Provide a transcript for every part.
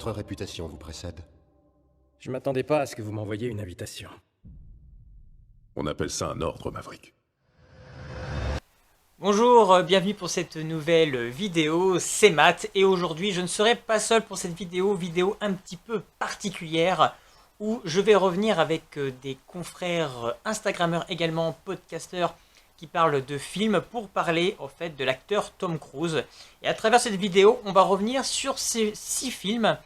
Votre réputation vous précède. Je m'attendais pas à ce que vous m'envoyiez une invitation. On appelle ça un ordre, Maverick. Bonjour, bienvenue pour cette nouvelle vidéo, c'est Matt, et aujourd'hui je ne serai pas seul pour cette vidéo un petit peu particulière, où je vais revenir avec des confrères Instagrammeurs également, podcasteurs, qui parlent de films pour parler en fait de l'acteur Tom Cruise. Et à travers cette vidéo, on va revenir sur ces 6 films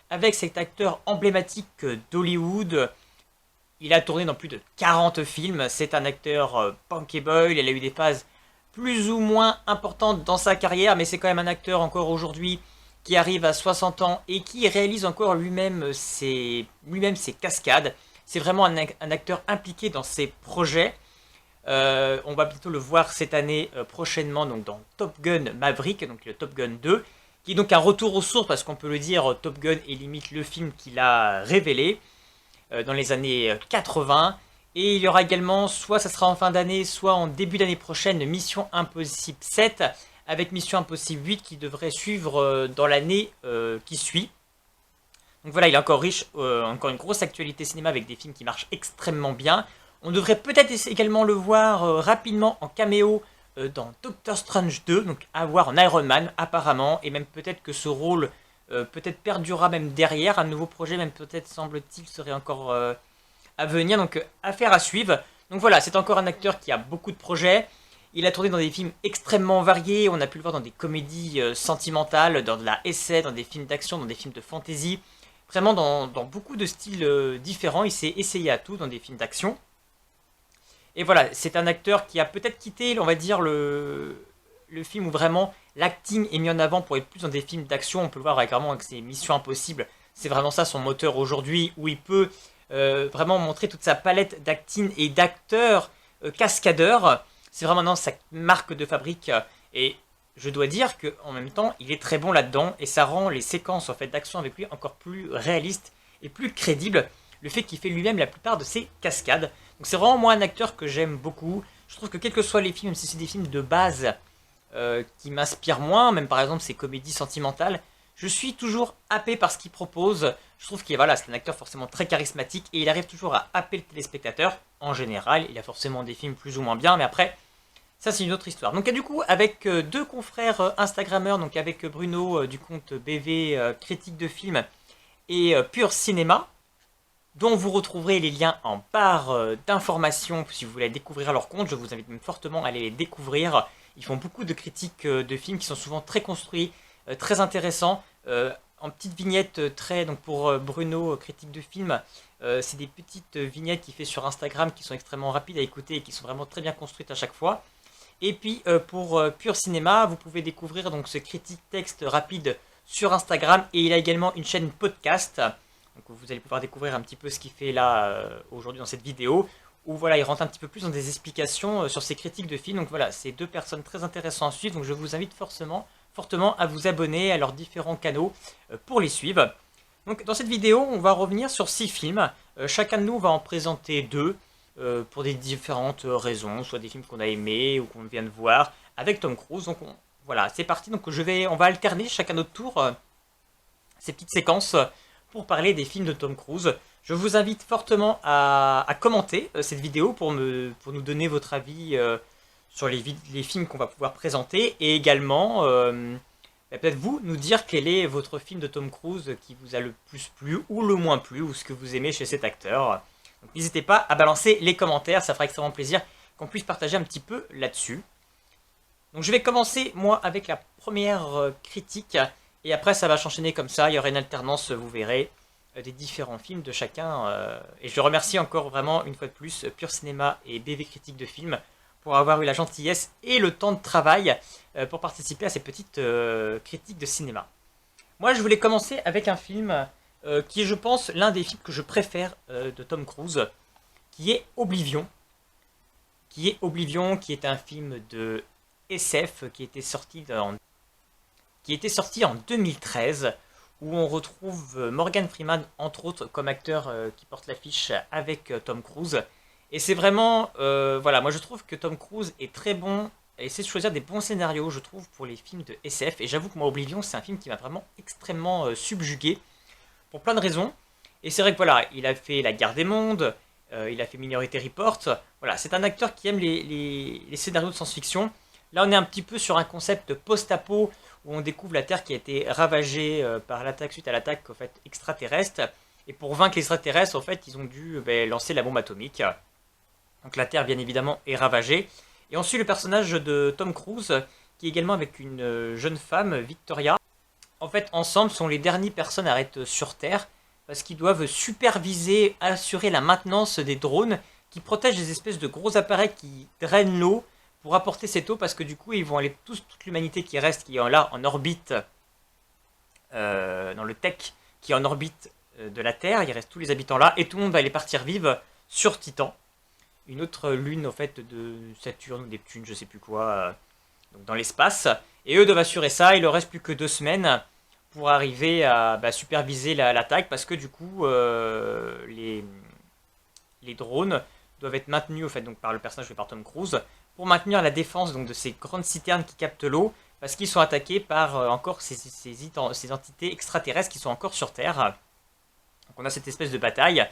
avec cet acteur emblématique d'Hollywood. Il a tourné dans plus de 40 films, c'est un acteur bankable, il a eu des phases plus ou moins importantes dans sa carrière, mais c'est quand même un acteur encore aujourd'hui qui arrive à 60 ans et qui réalise encore lui-même ses cascades. C'est vraiment un acteur impliqué dans ses projets. On va bientôt le voir cette année prochainement donc dans Top Gun Maverick, donc le Top Gun 2, qui est donc un retour aux sources parce qu'on peut le dire, Top Gun est limite le film qu'il a révélé dans les années 80. Et il y aura également, soit ça sera en fin d'année, soit en début d'année prochaine, Mission Impossible 7, avec Mission Impossible 8 qui devrait suivre dans l'année qui suit. Donc voilà, il est encore riche, encore une grosse actualité cinéma avec des films qui marchent extrêmement bien. On devrait peut-être également le voir rapidement en caméo dans Doctor Strange 2, donc à voir en Iron Man apparemment, et même peut-être que ce rôle peut-être perdurera même derrière, un nouveau projet même peut-être semble-t-il serait encore à venir, donc affaire à suivre. Donc voilà, c'est encore un acteur qui a beaucoup de projets. Il a tourné dans des films extrêmement variés, on a pu le voir dans des comédies sentimentales, dans de la essai, dans des films d'action, dans des films de fantasy, vraiment dans beaucoup de styles différents. Il s'est essayé à tout dans des films d'action. Et voilà, c'est un acteur qui a peut-être quitté, on va dire, le film où vraiment l'acting est mis en avant pour être plus dans des films d'action. On peut le voir vraiment avec ses Missions Impossibles. C'est vraiment ça son moteur aujourd'hui, où il peut vraiment montrer toute sa palette d'acting et d'acteurs cascadeurs. C'est vraiment maintenant sa marque de fabrique. Et je dois dire qu'en même temps, il est très bon là-dedans. Et ça rend les séquences en fait, d'action avec lui encore plus réalistes et plus crédibles. Le fait qu'il fait lui-même la plupart de ses cascades. Donc c'est vraiment moi un acteur que j'aime beaucoup. Je trouve que quels que soient les films, même si c'est des films de base qui m'inspirent moins, même par exemple ces comédies sentimentales, je suis toujours happé par ce qu'il propose. Je trouve qu'il voilà, c'est un acteur forcément très charismatique et il arrive toujours à happer le téléspectateur. En général, il a forcément des films plus ou moins bien, mais après, ça c'est une autre histoire. Donc du coup, avec deux confrères Instagrammeurs, donc avec Bruno du compte BV Critique de Films et Pur Cinéma, dont vous retrouverez les liens en barre d'informations si vous voulez découvrir leur compte. Je vous invite même fortement à aller les découvrir. Ils font beaucoup de critiques de films qui sont souvent très construits, très intéressants. En petites vignettes donc pour Bruno, critique de films, c'est des petites vignettes qu'il fait sur Instagram qui sont extrêmement rapides à écouter et qui sont vraiment très bien construites à chaque fois. Et puis pour Pur Cinéma, vous pouvez découvrir donc ce critique texte rapide sur Instagram et il a également une chaîne podcast. Donc vous allez pouvoir découvrir un petit peu ce qu'il fait là aujourd'hui dans cette vidéo, où voilà, il rentre un petit peu plus dans des explications sur ses critiques de films. Donc voilà, c'est deux personnes très intéressantes à suivre, donc je vous invite fortement à vous abonner à leurs différents canaux pour les suivre. Donc dans cette vidéo, on va revenir sur 6 films. Chacun de nous va en présenter 2 pour des différentes raisons, soit des films qu'on a aimés ou qu'on vient de voir avec Tom Cruise. Donc voilà, c'est parti. Donc on va alterner chacun notre tour ces petites séquences pour parler des films de Tom Cruise. Je vous invite fortement à commenter cette vidéo pour nous donner votre avis sur les films qu'on va pouvoir présenter et également peut-être vous nous dire quel est votre film de Tom Cruise qui vous a le plus plu ou le moins plu ou ce que vous aimez chez cet acteur. Donc n'hésitez pas à balancer les commentaires, ça fera extrêmement plaisir qu'on puisse partager un petit peu là-dessus. Donc je vais commencer moi avec la première critique et après ça va s'enchaîner comme ça, il y aura une alternance, vous verrez, des différents films de chacun. Et je remercie encore vraiment une fois de plus Pur Cinéma et BV Critique de Films pour avoir eu la gentillesse et le temps de travail pour participer à ces petites critiques de cinéma. Moi je voulais commencer avec un film qui est je pense l'un des films que je préfère de Tom Cruise, qui est Oblivion. Qui est un film de SF qui était sorti en 2013, où on retrouve Morgan Freeman, entre autres, comme acteur qui porte l'affiche avec Tom Cruise. Et c'est vraiment, voilà, moi je trouve que Tom Cruise est très bon, et essaie de choisir des bons scénarios, je trouve, pour les films de SF. Et j'avoue que moi, Oblivion, c'est un film qui m'a vraiment extrêmement subjugué. pour plein de raisons. Et c'est vrai que voilà, il a fait La Guerre des Mondes, il a fait Minority Report. Voilà, c'est un acteur qui aime les scénarios de science-fiction. Là, on est un petit peu sur un concept post-apo où on découvre la Terre qui a été ravagée par l'attaque suite à l'attaque en fait, extraterrestre. Et pour vaincre les extraterrestres, en fait, ils ont dû lancer la bombe atomique. Donc la Terre, bien évidemment, est ravagée. Et on suit le personnage de Tom Cruise, qui est également avec une jeune femme, Victoria. En fait, ensemble, sont les dernières personnes à être sur Terre, parce qu'ils doivent superviser, assurer la maintenance des drones, qui protègent des espèces de gros appareils qui drainent l'eau, pour apporter cette eau, parce que du coup, ils vont aller toute l'humanité qui reste, qui est là, en orbite, dans le tech, qui est en orbite de la Terre, il reste tous les habitants là, et tout le monde va aller partir vivre sur Titan. Une autre lune, en fait, de Saturne ou Neptune, je sais plus quoi, donc dans l'espace. Et eux doivent assurer ça, il leur reste plus que 2 semaines pour arriver à superviser l'attaque, parce que du coup, les drones doivent être maintenus, en fait, donc, par le personnage fait par Tom Cruise, pour maintenir la défense donc, de ces grandes citernes qui captent l'eau, parce qu'ils sont attaqués par encore ces entités extraterrestres qui sont encore sur Terre. Donc on a cette espèce de bataille.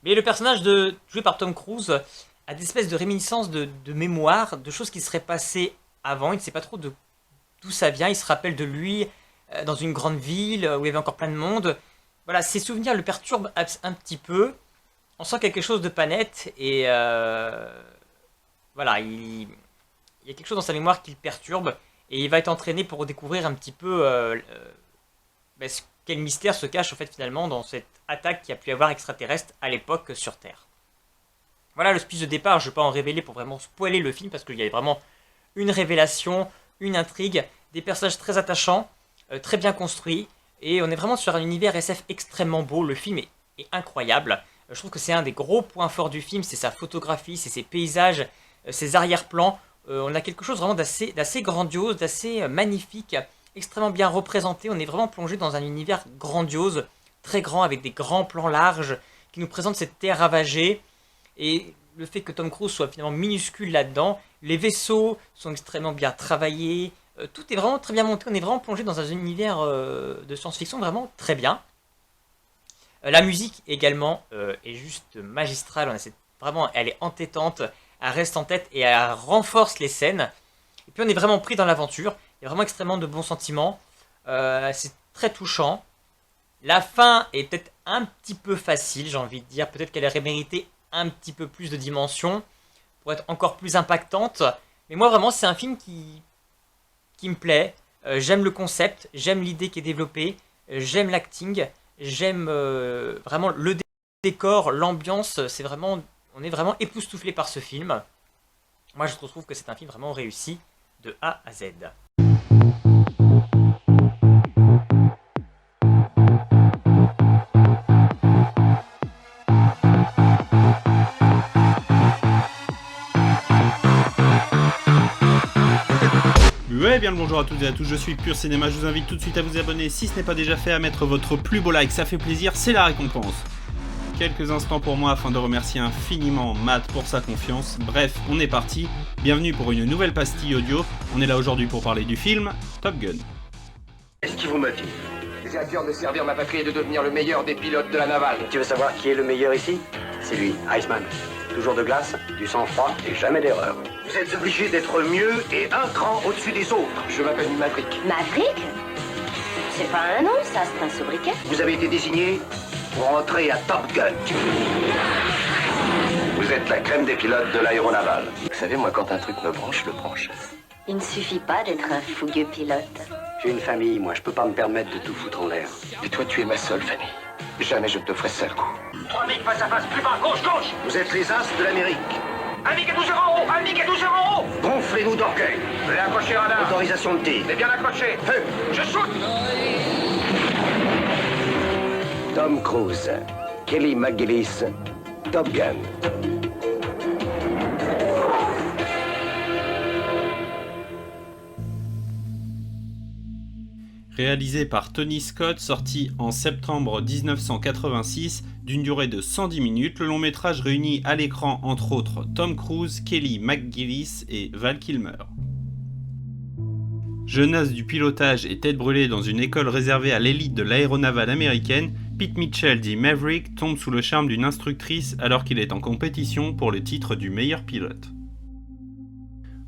Mais le personnage joué par Tom Cruise a des espèces de réminiscences de mémoire, de choses qui seraient passées avant. Il ne sait pas trop d'où ça vient. Il se rappelle de lui dans une grande ville où il y avait encore plein de monde. Voilà, ces souvenirs le perturbent un petit peu. On sent quelque chose de pas net et voilà, il y a quelque chose dans sa mémoire qui le perturbe et il va être entraîné pour découvrir un petit peu quel mystère se cache en fait finalement dans cette attaque qui a pu y avoir extraterrestre à l'époque sur Terre. Voilà le speech de départ, je ne vais pas en révéler pour vraiment spoiler le film parce qu'il y a vraiment une révélation, une intrigue, des personnages très attachants, très bien construits et on est vraiment sur un univers SF extrêmement beau, le film est incroyable. Je trouve que c'est un des gros points forts du film, c'est sa photographie, c'est ses paysages, ses arrière-plans. On a quelque chose vraiment d'assez grandiose, d'assez magnifique, extrêmement bien représenté. On est vraiment plongé dans un univers grandiose, très grand, avec des grands plans larges, qui nous présentent cette terre ravagée. Et le fait que Tom Cruise soit finalement minuscule là-dedans, les vaisseaux sont extrêmement bien travaillés, tout est vraiment très bien monté. On est vraiment plongé dans un univers de science-fiction vraiment très bien. La musique également est juste magistrale, vraiment elle est entêtante, elle reste en tête et elle renforce les scènes. Et puis on est vraiment pris dans l'aventure, il y a vraiment extrêmement de bons sentiments, c'est très touchant. La fin est peut-être un petit peu facile, j'ai envie de dire, peut-être qu'elle aurait mérité un petit peu plus de dimension pour être encore plus impactante. Mais moi vraiment c'est un film qui me plaît, j'aime le concept, j'aime l'idée qui est développée, j'aime l'acting. J'aime vraiment le décor, l'ambiance, on est vraiment époustouflé par ce film. Moi je trouve que c'est un film vraiment réussi de A à Z. Ouais, bien le bonjour à toutes et à tous, je suis Pur Cinéma, je vous invite tout de suite à vous abonner si ce n'est pas déjà fait, à mettre votre plus beau like, ça fait plaisir, c'est la récompense. Quelques instants pour moi afin de remercier infiniment Matt pour sa confiance. Bref, on est parti, bienvenue pour une nouvelle pastille audio, on est là aujourd'hui pour parler du film Top Gun. Qu'est-ce qui vous motive? J'ai à cœur de servir ma patrie et de devenir le meilleur des pilotes de la navale. Tu veux savoir qui est le meilleur ici? C'est lui, Iceman. Toujours de glace, du sang-froid et jamais d'erreur. Vous êtes obligé d'être mieux et un cran au-dessus des autres. Je m'appelle Maverick. Maverick? C'est pas un nom, ça, c'est un sobriquet. Vous avez été désigné pour entrer à Top Gun. Vous êtes la crème des pilotes de l'aéronaval. Vous savez, moi, quand un truc me branche, je le branche. Il ne suffit pas d'être un fougueux pilote. J'ai une famille, moi, je peux pas me permettre de tout foutre en l'air. Et toi, tu es ma seule famille. Jamais je ne te ferai sale coup. 3 mics face à face, plus bas, gauche, gauche. Vous êtes les as de l'Amérique. Un mic à 12 heures en haut, un mic à 12 heures en haut. Gonflez-nous d'orgueil. Veuillez accrocher radar. Autorisation de tir. C'est bien accroché. Feu. Je shoot. Tom Cruise, Kelly McGillis, Top Gun. Réalisé par Tony Scott, sorti en septembre 1986, d'une durée de 110 minutes, le long métrage réunit à l'écran entre autres Tom Cruise, Kelly McGillis et Val Kilmer. Jeune as du pilotage et tête brûlée dans une école réservée à l'élite de l'aéronavale américaine, Pete Mitchell dit Maverick tombe sous le charme d'une instructrice alors qu'il est en compétition pour le titre du meilleur pilote.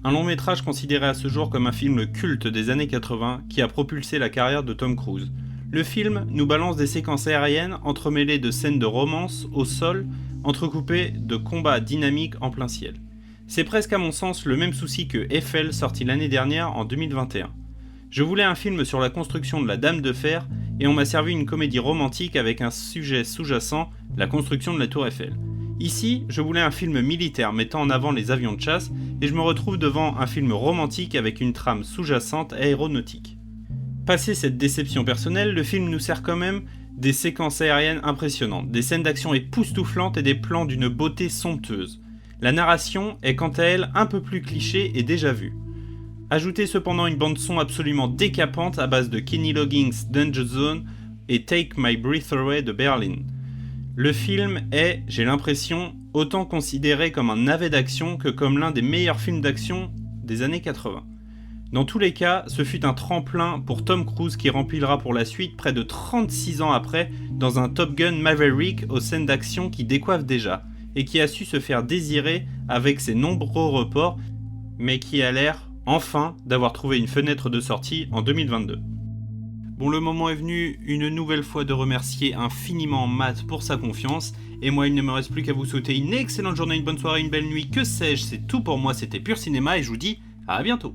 Un long métrage considéré à ce jour comme un film culte des années 80 qui a propulsé la carrière de Tom Cruise. Le film nous balance des séquences aériennes entremêlées de scènes de romance au sol, entrecoupées de combats dynamiques en plein ciel. C'est presque à mon sens le même souci que Eiffel sorti l'année dernière en 2021. Je voulais un film sur la construction de la Dame de Fer et on m'a servi une comédie romantique avec un sujet sous-jacent, la construction de la Tour Eiffel. Ici, je voulais un film militaire mettant en avant les avions de chasse et je me retrouve devant un film romantique avec une trame sous-jacente aéronautique. Passé cette déception personnelle, le film nous sert quand même des séquences aériennes impressionnantes, des scènes d'action époustouflantes et des plans d'une beauté somptueuse. La narration est quant à elle un peu plus cliché et déjà vue. Ajoutez cependant une bande-son absolument décapante à base de Kenny Loggins' Danger Zone et Take My Breath Away de Berlin. Le film est, j'ai l'impression, autant considéré comme un navet d'action que comme l'un des meilleurs films d'action des années 80. Dans tous les cas, ce fut un tremplin pour Tom Cruise qui remplira pour la suite près de 36 ans après dans un Top Gun Maverick aux scènes d'action qui décoiffent déjà et qui a su se faire désirer avec ses nombreux reports mais qui a l'air enfin d'avoir trouvé une fenêtre de sortie en 2022. Bon, le moment est venu une nouvelle fois de remercier infiniment Matt pour sa confiance, et moi il ne me reste plus qu'à vous souhaiter une excellente journée, une bonne soirée, une belle nuit, que sais-je, c'est tout pour moi, c'était Pur Cinéma et je vous dis à bientôt.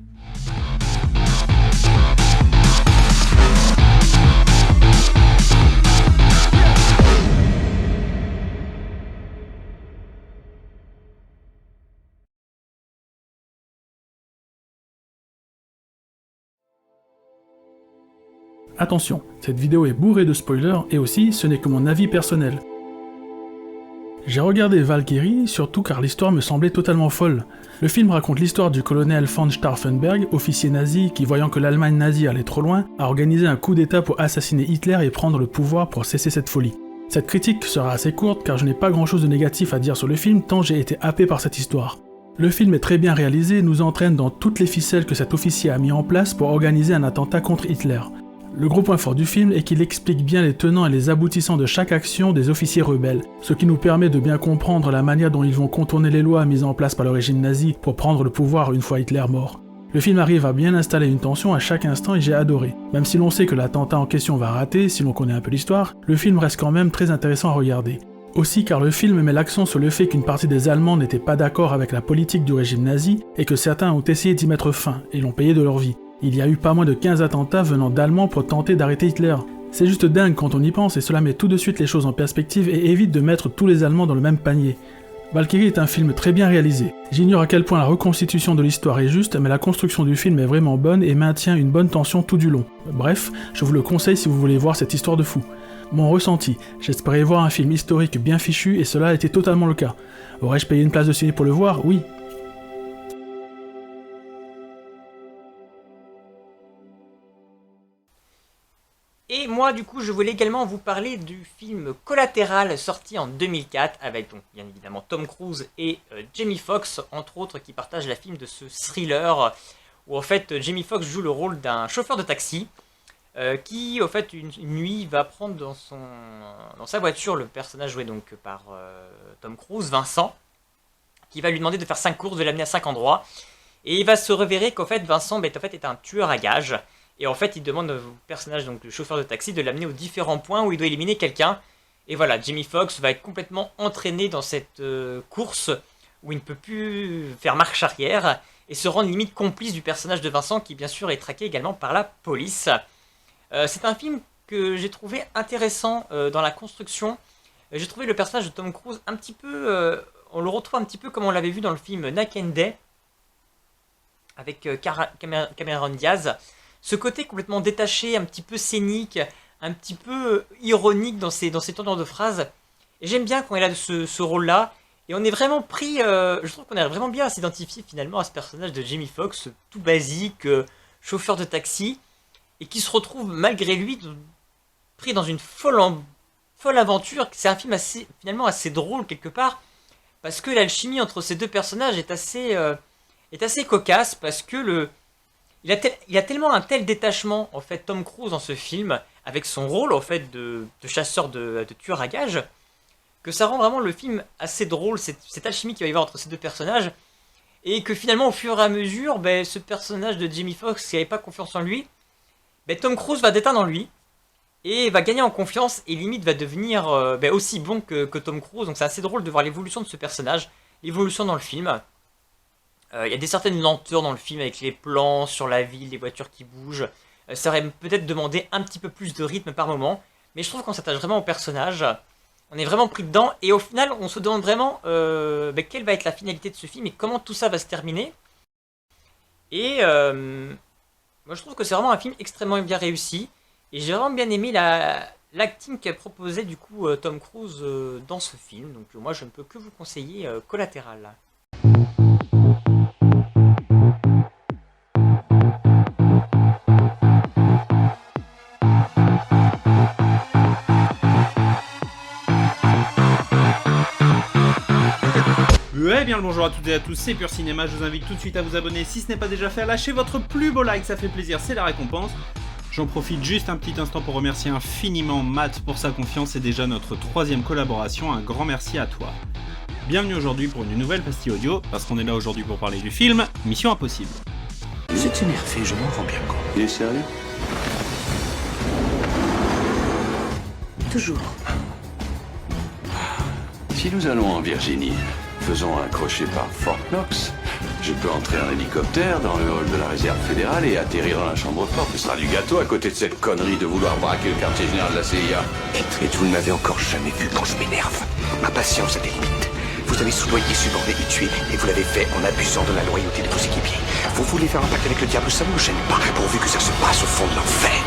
Attention, cette vidéo est bourrée de spoilers et aussi ce n'est que mon avis personnel. J'ai regardé Valkyrie, surtout car l'histoire me semblait totalement folle. Le film raconte l'histoire du colonel von Stauffenberg, officier nazi qui, voyant que l'Allemagne nazie allait trop loin, a organisé un coup d'état pour assassiner Hitler et prendre le pouvoir pour cesser cette folie. Cette critique sera assez courte car je n'ai pas grand chose de négatif à dire sur le film tant j'ai été happé par cette histoire. Le film est très bien réalisé et nous entraîne dans toutes les ficelles que cet officier a mis en place pour organiser un attentat contre Hitler. Le gros point fort du film est qu'il explique bien les tenants et les aboutissants de chaque action des officiers rebelles, ce qui nous permet de bien comprendre la manière dont ils vont contourner les lois mises en place par le régime nazi pour prendre le pouvoir une fois Hitler mort. Le film arrive à bien installer une tension à chaque instant et j'ai adoré. Même si l'on sait que l'attentat en question va rater, si l'on connaît un peu l'histoire, le film reste quand même très intéressant à regarder. Aussi car le film met l'accent sur le fait qu'une partie des Allemands n'était pas d'accord avec la politique du régime nazi et que certains ont essayé d'y mettre fin et l'ont payé de leur vie. Il y a eu pas moins de 15 attentats venant d'Allemands pour tenter d'arrêter Hitler. C'est juste dingue quand on y pense et cela met tout de suite les choses en perspective et évite de mettre tous les Allemands dans le même panier. Valkyrie est un film très bien réalisé. J'ignore à quel point la reconstitution de l'histoire est juste, mais la construction du film est vraiment bonne et maintient une bonne tension tout du long. Bref, je vous le conseille si vous voulez voir cette histoire de fou. Mon ressenti, j'espérais voir un film historique bien fichu et cela a été totalement le cas. Aurais-je payé une place de ciné pour le voir? Oui. Et moi, du coup, je voulais également vous parler du film Collatéral, sorti en 2004, avec donc bien évidemment Tom Cruise et Jamie Foxx, entre autres, qui partagent la film de ce thriller, où en fait Jamie Foxx joue le rôle d'un chauffeur de taxi, qui, en fait, une nuit, va prendre dans sa voiture le personnage joué donc par Tom Cruise, Vincent, qui va lui demander de faire 5 courses, de l'amener à 5 endroits, et il va se révéler qu'en fait Vincent est un tueur à gages. Et en fait, il demande au personnage, donc le chauffeur de taxi, de l'amener aux différents points où il doit éliminer quelqu'un. Et voilà, Jamie Foxx va être complètement entraîné dans cette course où il ne peut plus faire marche arrière et se rendre limite complice du personnage de Vincent qui, bien sûr, est traqué également par la police. C'est un film que j'ai trouvé intéressant dans la construction. J'ai trouvé le personnage de Tom Cruise un petit peu... on le retrouve un petit peu comme on l'avait vu dans le film Night and Day avec Cameron Diaz. Ce côté complètement détaché, un petit peu scénique, un petit peu ironique dans ses tournures de phrases. Et j'aime bien quand il a ce rôle-là. Et on est vraiment pris... je trouve qu'on est vraiment bien à s'identifier finalement à ce personnage de Jamie Foxx, tout basique, chauffeur de taxi, et qui se retrouve malgré lui pris dans une folle aventure. C'est un film finalement assez drôle quelque part, parce que l'alchimie entre ces deux personnages est assez cocasse, parce que il a tellement un tel détachement, en fait, Tom Cruise dans ce film, avec son rôle en fait de chasseur de tueur à gages, que ça rend vraiment le film assez drôle, cette alchimie qu'il va y avoir entre ces deux personnages, et que finalement au fur et à mesure, ce personnage de Jamie Foxx qui n'avait pas confiance en lui, Tom Cruise va déteindre en lui, et va gagner en confiance, et limite va devenir aussi bon que Tom Cruise, donc c'est assez drôle de voir l'évolution de ce personnage, l'évolution dans le film. Il y a certaines lenteurs dans le film avec les plans sur la ville, les voitures qui bougent, ça aurait peut-être demandé un petit peu plus de rythme par moment, mais je trouve qu'on s'attache vraiment au personnage. On est vraiment pris dedans, et au final, on se demande vraiment quelle va être la finalité de ce film et comment tout ça va se terminer. Et moi, je trouve que c'est vraiment un film extrêmement bien réussi, et j'ai vraiment bien aimé l'acting qu'a proposé du coup Tom Cruise dans ce film. Donc moi, je ne peux que vous conseiller Collateral. Bien le bonjour à toutes et à tous, c'est Pur Cinéma, je vous invite tout de suite à vous abonner si ce n'est pas déjà fait, à lâcher votre plus beau like, ça fait plaisir, c'est la récompense. J'en profite juste un petit instant pour remercier infiniment Matt pour sa confiance, c'est déjà notre 3e collaboration, un grand merci à toi. Bienvenue aujourd'hui pour une nouvelle pastille audio, parce qu'on est là aujourd'hui pour parler du film Mission Impossible. Vous êtes énervé, je m'en rends bien compte. Il est sérieux? Toujours. Si nous allons en Virginie, faisons un crochet par Fort Knox. Je peux entrer en hélicoptère dans le hall de la réserve fédérale et atterrir dans la chambre forte. Ce sera du gâteau à côté de cette connerie de vouloir braquer le quartier général de la CIA. Et vous ne m'avez encore jamais vu quand je m'énerve. Ma patience a des limites. Vous avez soudoyé, suborné et tué, et vous l'avez fait en abusant de la loyauté de vos équipiers. Vous voulez faire un pacte avec le diable, ça ne me gêne pas, pourvu que ça se passe au fond de l'enfer.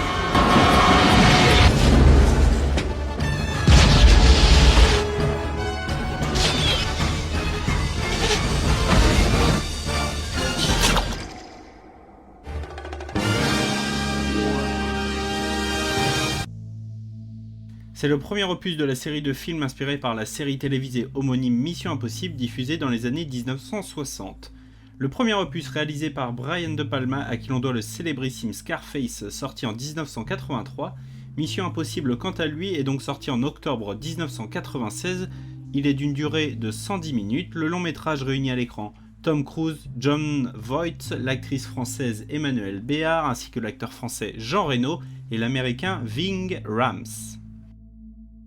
C'est le premier opus de la série de films inspirée par la série télévisée homonyme Mission Impossible diffusée dans les années 1960. Le premier opus réalisé par Brian De Palma à qui l'on doit le célébrissime Scarface sorti en 1983, Mission Impossible quant à lui est donc sorti en octobre 1996, il est d'une durée de 110 minutes, le long métrage réunit à l'écran Tom Cruise, Jon Voight, l'actrice française Emmanuelle Béard ainsi que l'acteur français Jean Reno et l'américain Ving Rhames.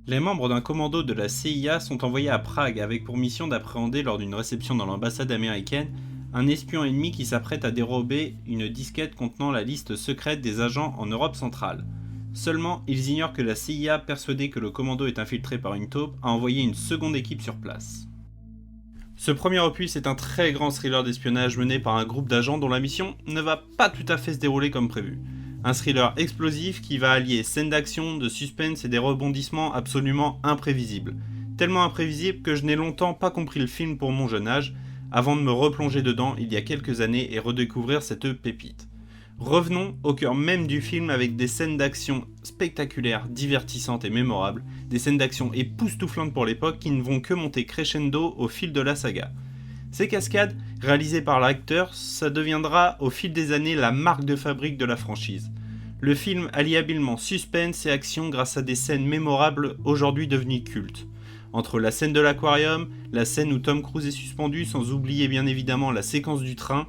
Les membres d'un commando de la CIA sont envoyés à Prague avec pour mission d'appréhender lors d'une réception dans l'ambassade américaine un espion ennemi qui s'apprête à dérober une disquette contenant la liste secrète des agents en Europe centrale. Seulement, ils ignorent que la CIA, persuadée que le commando est infiltré par une taupe, a envoyé une seconde équipe sur place. Ce premier opus est un très grand thriller d'espionnage mené par un groupe d'agents dont la mission ne va pas tout à fait se dérouler comme prévu. Un thriller explosif qui va allier scènes d'action, de suspense et des rebondissements absolument imprévisibles. Tellement imprévisibles que je n'ai longtemps pas compris le film pour mon jeune âge, avant de me replonger dedans il y a quelques années et redécouvrir cette pépite. Revenons au cœur même du film avec des scènes d'action spectaculaires, divertissantes et mémorables, des scènes d'action époustouflantes pour l'époque qui ne vont que monter crescendo au fil de la saga. Ces cascades, réalisées par l'acteur, ça deviendra au fil des années la marque de fabrique de la franchise. Le film allie habilement suspense et action grâce à des scènes mémorables aujourd'hui devenues cultes. Entre la scène de l'aquarium, la scène où Tom Cruise est suspendu, sans oublier bien évidemment la séquence du train.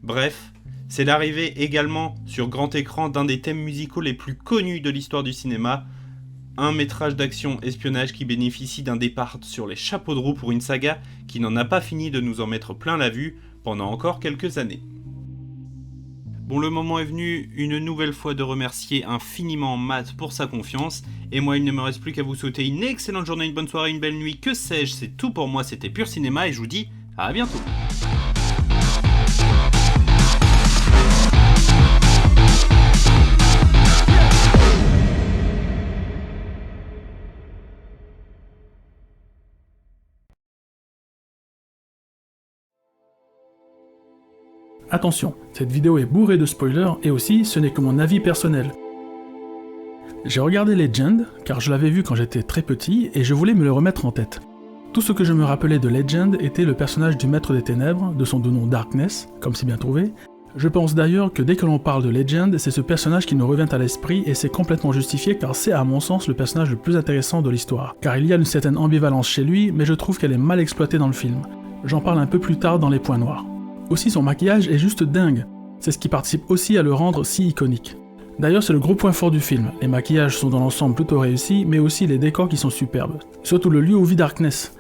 Bref, c'est l'arrivée également sur grand écran d'un des thèmes musicaux les plus connus de l'histoire du cinéma, un métrage d'action espionnage qui bénéficie d'un départ sur les chapeaux de roue pour une saga qui n'en a pas fini de nous en mettre plein la vue pendant encore quelques années. Bon, le moment est venu une nouvelle fois de remercier infiniment Matt pour sa confiance, et moi il ne me reste plus qu'à vous souhaiter une excellente journée, une bonne soirée, une belle nuit, que sais-je, c'est tout pour moi, c'était Pur Cinéma et je vous dis à bientôt. Attention, cette vidéo est bourrée de spoilers et aussi ce n'est que mon avis personnel. J'ai regardé Legend, car je l'avais vu quand j'étais très petit et je voulais me le remettre en tête. Tout ce que je me rappelais de Legend était le personnage du Maître des Ténèbres, de son doux nom Darkness, comme c'est bien trouvé, Je pense d'ailleurs que dès que l'on parle de Legend, c'est ce personnage qui nous revient à l'esprit et c'est complètement justifié car c'est à mon sens le personnage le plus intéressant de l'histoire. Car il y a une certaine ambivalence chez lui, mais je trouve qu'elle est mal exploitée dans le film. J'en parle un peu plus tard dans les points noirs. Aussi son maquillage est juste dingue, c'est ce qui participe aussi à le rendre si iconique. D'ailleurs c'est le gros point fort du film, les maquillages sont dans l'ensemble plutôt réussis, mais aussi les décors qui sont superbes, surtout le lieu où vit Darkness.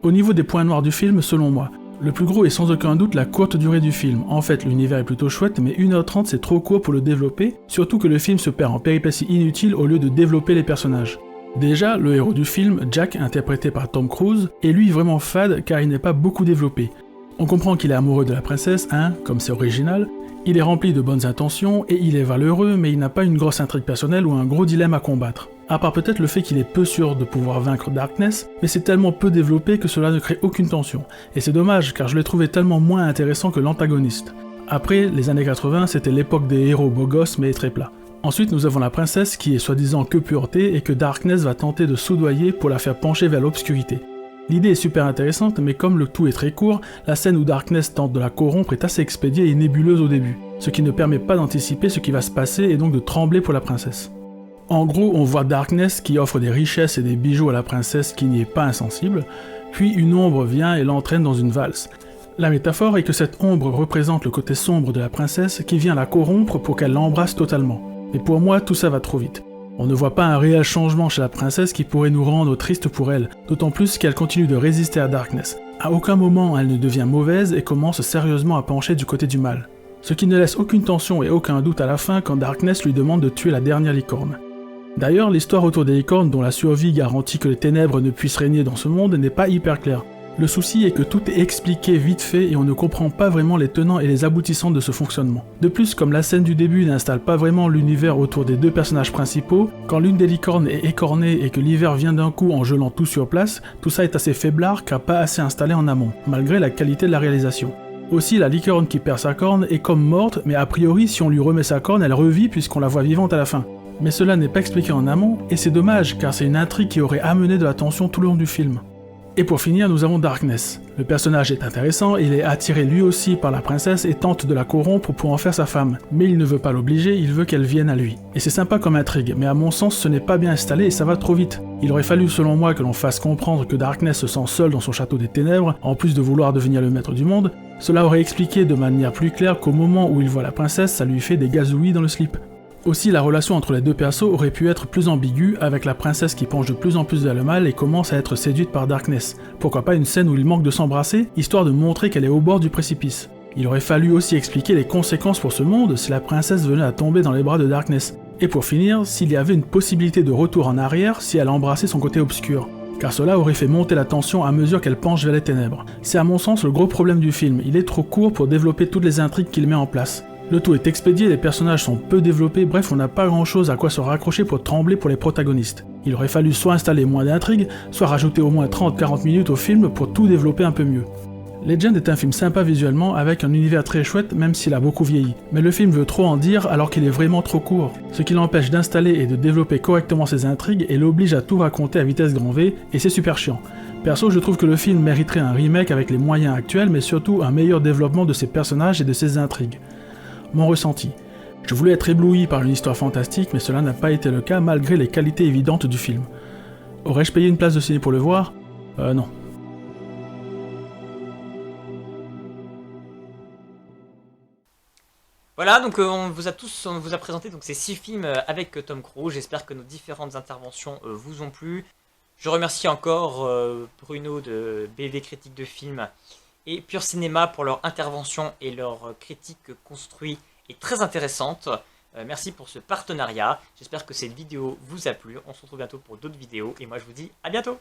Au niveau des points noirs du film, selon moi, le plus gros est sans aucun doute la courte durée du film. En fait, l'univers est plutôt chouette, mais 1h30 c'est trop court pour le développer, surtout que le film se perd en péripéties inutiles au lieu de développer les personnages. Déjà, le héros du film, Jack, interprété par Tom Cruise, est lui vraiment fade car il n'est pas beaucoup développé. On comprend qu'il est amoureux de la princesse, hein, comme c'est original, il est rempli de bonnes intentions et il est valeureux, mais il n'a pas une grosse intrigue personnelle ou un gros dilemme à combattre. À part peut-être le fait qu'il est peu sûr de pouvoir vaincre Darkness, mais c'est tellement peu développé que cela ne crée aucune tension. Et c'est dommage, car je l'ai trouvé tellement moins intéressant que l'antagoniste. Après, les années 80, c'était l'époque des héros beaux gosses mais très plats. Ensuite, nous avons la princesse qui est soi-disant que pureté et que Darkness va tenter de soudoyer pour la faire pencher vers l'obscurité. L'idée est super intéressante, mais comme le tout est très court, la scène où Darkness tente de la corrompre est assez expédiée et nébuleuse au début, ce qui ne permet pas d'anticiper ce qui va se passer et donc de trembler pour la princesse. En gros, on voit Darkness qui offre des richesses et des bijoux à la princesse qui n'y est pas insensible, puis une ombre vient et l'entraîne dans une valse. La métaphore est que cette ombre représente le côté sombre de la princesse qui vient la corrompre pour qu'elle l'embrasse totalement. Mais pour moi, tout ça va trop vite. On ne voit pas un réel changement chez la princesse qui pourrait nous rendre tristes pour elle, d'autant plus qu'elle continue de résister à Darkness. À aucun moment elle ne devient mauvaise et commence sérieusement à pencher du côté du mal. Ce qui ne laisse aucune tension et aucun doute à la fin quand Darkness lui demande de tuer la dernière licorne. D'ailleurs, l'histoire autour des licornes dont la survie garantit que les ténèbres ne puissent régner dans ce monde n'est pas hyper claire. Le souci est que tout est expliqué vite fait et on ne comprend pas vraiment les tenants et les aboutissants de ce fonctionnement. De plus, comme la scène du début n'installe pas vraiment l'univers autour des deux personnages principaux, quand l'une des licornes est écornée et que l'hiver vient d'un coup en gelant tout sur place, tout ça est assez faiblard car pas assez installé en amont, malgré la qualité de la réalisation. Aussi, la licorne qui perd sa corne est comme morte, mais a priori si on lui remet sa corne, elle revit puisqu'on la voit vivante à la fin. Mais cela n'est pas expliqué en amont, et c'est dommage car c'est une intrigue qui aurait amené de la tension tout le long du film. Et pour finir, nous avons Darkness. Le personnage est intéressant, il est attiré lui aussi par la princesse et tente de la corrompre pour en faire sa femme. Mais il ne veut pas l'obliger, il veut qu'elle vienne à lui. Et c'est sympa comme intrigue, mais à mon sens ce n'est pas bien installé et ça va trop vite. Il aurait fallu selon moi que l'on fasse comprendre que Darkness se sent seul dans son château des ténèbres, en plus de vouloir devenir le maître du monde. Cela aurait expliqué de manière plus claire qu'au moment où il voit la princesse, ça lui fait des gazouillis dans le slip. Aussi, la relation entre les deux persos aurait pu être plus ambiguë, avec la princesse qui penche de plus en plus vers le mal et commence à être séduite par Darkness. Pourquoi pas une scène où il manque de s'embrasser, histoire de montrer qu'elle est au bord du précipice. Il aurait fallu aussi expliquer les conséquences pour ce monde si la princesse venait à tomber dans les bras de Darkness. Et pour finir, s'il y avait une possibilité de retour en arrière si elle embrassait son côté obscur. Car cela aurait fait monter la tension à mesure qu'elle penche vers les ténèbres. C'est à mon sens le gros problème du film, il est trop court pour développer toutes les intrigues qu'il met en place. Le tout est expédié, les personnages sont peu développés, bref on n'a pas grand chose à quoi se raccrocher pour trembler pour les protagonistes. Il aurait fallu soit installer moins d'intrigues, soit rajouter au moins 30-40 minutes au film pour tout développer un peu mieux. Legend est un film sympa visuellement, avec un univers très chouette même s'il a beaucoup vieilli, mais le film veut trop en dire alors qu'il est vraiment trop court, ce qui l'empêche d'installer et de développer correctement ses intrigues et l'oblige à tout raconter à vitesse grand V, et c'est super chiant. Perso, je trouve que le film mériterait un remake avec les moyens actuels, mais surtout un meilleur développement de ses personnages et de ses intrigues. Mon ressenti. Je voulais être ébloui par une histoire fantastique, mais cela n'a pas été le cas malgré les qualités évidentes du film. Aurais-je payé une place de ciné pour le voir ? Non. Voilà, donc on vous a présenté donc ces 6 films avec Tom Cruise. J'espère que nos différentes interventions vous ont plu. Je remercie encore Bruno de BD Critique de Films et Pure Cinéma pour leur intervention et leur critique construite et très intéressante. Merci pour ce partenariat. J'espère que cette vidéo vous a plu. On se retrouve bientôt pour d'autres vidéos et moi je vous dis à bientôt.